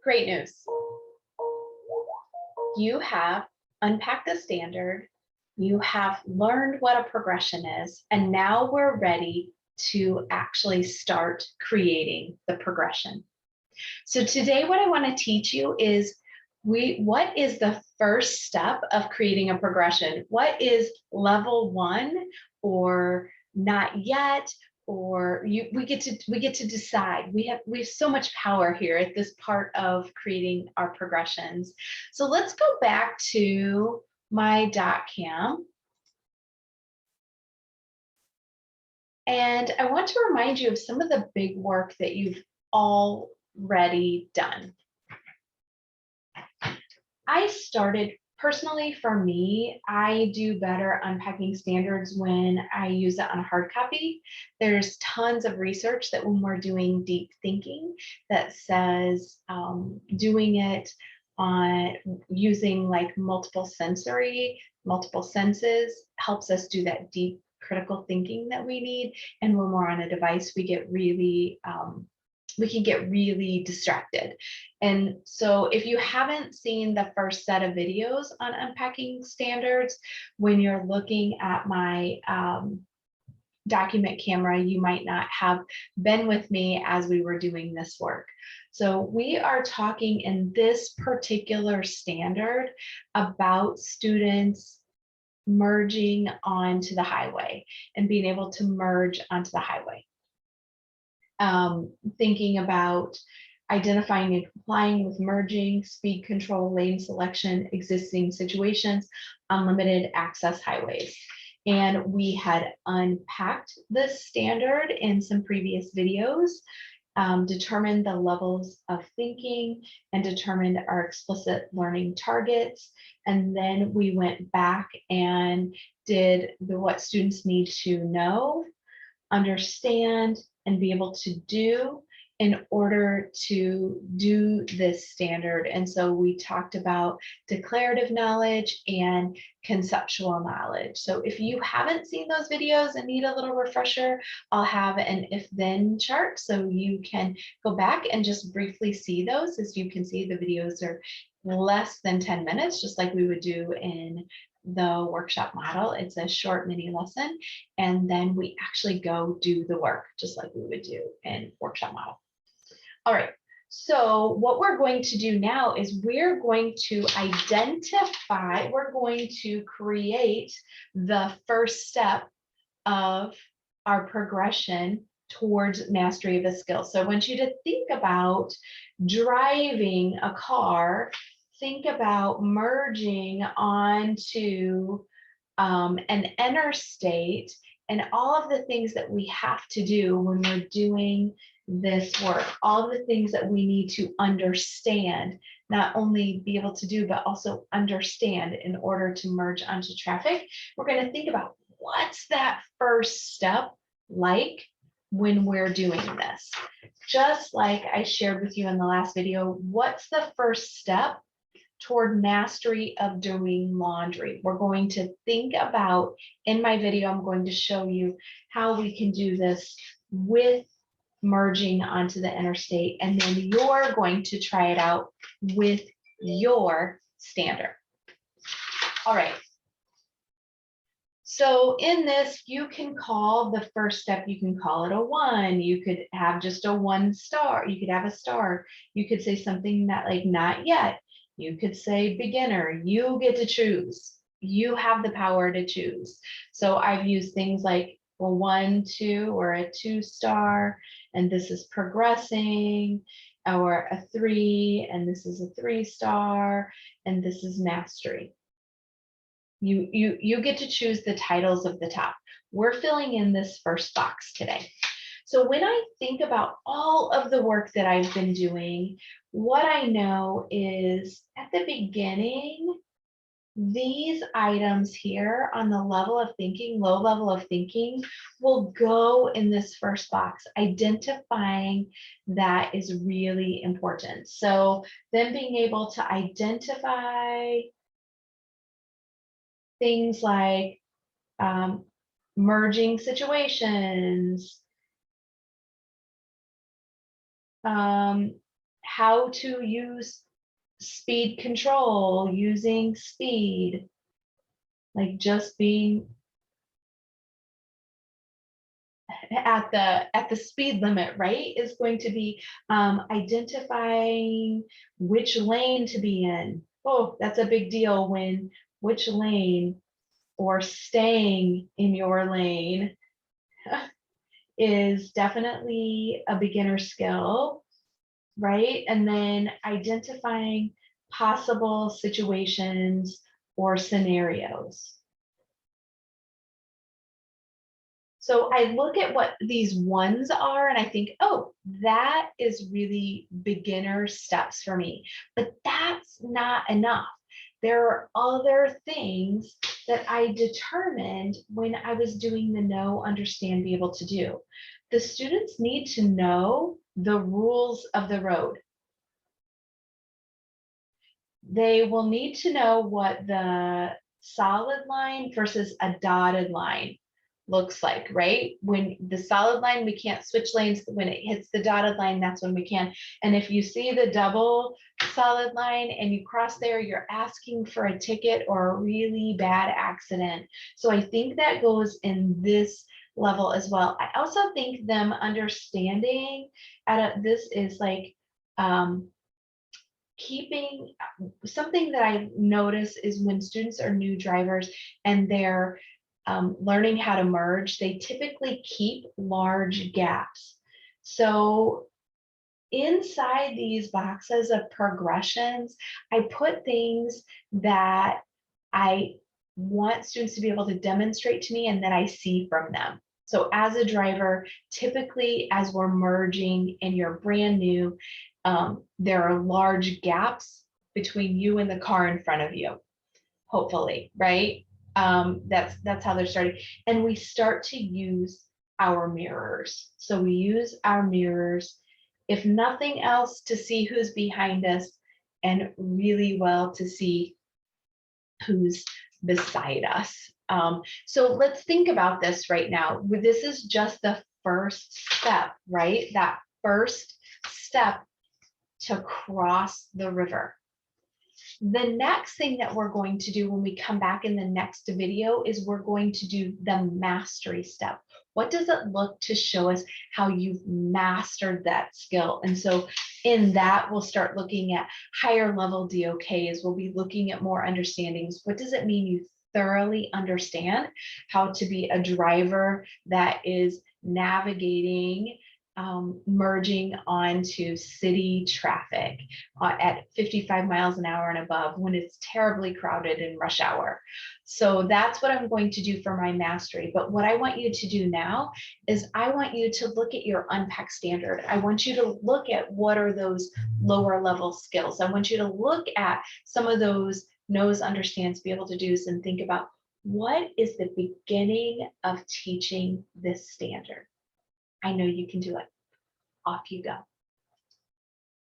Great news. You have unpacked the standard, you have learned what a progression is, and now we're ready to actually start creating the progression. So today what I want to teach you is what is the first step of creating a progression? What is level 1 or not yet? Or we get to decide. We have so much power here at this part of creating our progressions. So let's go back to my .cam. And I want to remind you of some of the big work that you've already done. I started personally, for me, I do better unpacking standards when I use it on a hard copy. There's tons of research that when we're doing deep thinking that says doing it on using like multiple senses helps us do that deep critical thinking that we need. And when we're on a device, we get really we can get really distracted. And so if you haven't seen the first set of videos on unpacking standards, when you're looking at my document camera, you might not have been with me as we were doing this work. So we are talking in this particular standard about students merging onto the highway and being able to merge onto the highway. Thinking about identifying and complying with merging, speed control, lane selection, existing situations, unlimited access highways. And we had unpacked this standard in some previous videos, determined the levels of thinking and determined our explicit learning targets. And then we went back and did what students need to know, understand, and be able to do in order to do this standard. And so we talked about declarative knowledge and conceptual knowledge. So if you haven't seen those videos and need a little refresher, I'll have an if-then chart so you can go back and just briefly see those. As you can see, the videos are less than 10 minutes, just like we would do in the workshop model. It's a short mini lesson, and then we actually go do the work just like we would do in workshop model. All right, so what we're going to do now is we're going to identify, we're going to create the first step of our progression towards mastery of a skill. So I want you to think about driving a car. Think about merging onto an interstate and all of the things that we have to do when we're doing this work, all of the things that we need to understand, not only be able to do, but also understand in order to merge onto traffic. We're going to think about what's that first step like when we're doing this. Just like I shared with you in the last video, what's the first step toward mastery of doing laundry? We're going to think about, in my video, I'm going to show you how we can do this with merging onto the interstate, and then you're going to try it out with your standard. All right. So in this, you can call the first step, you can call it a 1. You could have just a 1 star. You could have a star. You could say something that like not yet. You could say beginner. You get to choose. You have the power to choose. So I've used things like a 1, 2, or a 2 star, and this is progressing, or a 3, and this is a 3 star, and this is mastery. You get to choose the titles of the top. We're filling in this first box today. So when I think about all of the work that I've been doing, what I know is at the beginning, these items here on the level of thinking, low level of thinking, will go in this first box. Identifying that is really important. So then being able to identify things like merging situations, how to use speed control, using speed, like just being at the speed limit, right, is going to be identifying which lane to be in. Oh, that's a big deal when which lane or staying in your lane is definitely a beginner skill, right? And then identifying possible situations or scenarios. So I look at what these ones are and I think, oh, that is really beginner steps for me. But that's not enough. There are other things that I determined when I was doing the know, understand, be able to do. The students need to know the rules of the road. They will need to know what the solid line versus a dotted line looks like, right? When the solid line, we can't switch lanes. When it hits the dotted line, that's when we can. And if you see the double solid line and you cross there, you're asking for a ticket or a really bad accident. So I think that goes in this level as well. I also think them understanding this is like, keeping something that I notice is when students are new drivers and they're learning how to merge, they typically keep large gaps. So inside these boxes of progressions, I put things that I want students to be able to demonstrate to me and that I see from them. So as a driver, typically as we're merging and you're brand new, there are large gaps between you and the car in front of you, hopefully, right? That's how they're starting. And we start to use our mirrors. So we use our mirrors, if nothing else, to see who's behind us and really well to see who's beside us. So let's think about this right now. This is just the first step, right? That first step to cross the river. The next thing that we're going to do when we come back in the next video is we're going to do the mastery step. What does it look to show us how you've mastered that skill? And so in that, we'll start looking at higher level DOKs. We'll be looking at more understandings. What does it mean you thoroughly understand how to be a driver that is navigating merging onto city traffic at 55 miles an hour and above when it's terribly crowded in rush hour. So that's what I'm going to do for my mastery. But what I want you to do now is I want you to look at your unpack standard. I want you to look at what are those lower level skills. I want you to look at some of those knows, understands, be able to do and think about what is the beginning of teaching this standard. I know you can do it. Off you go.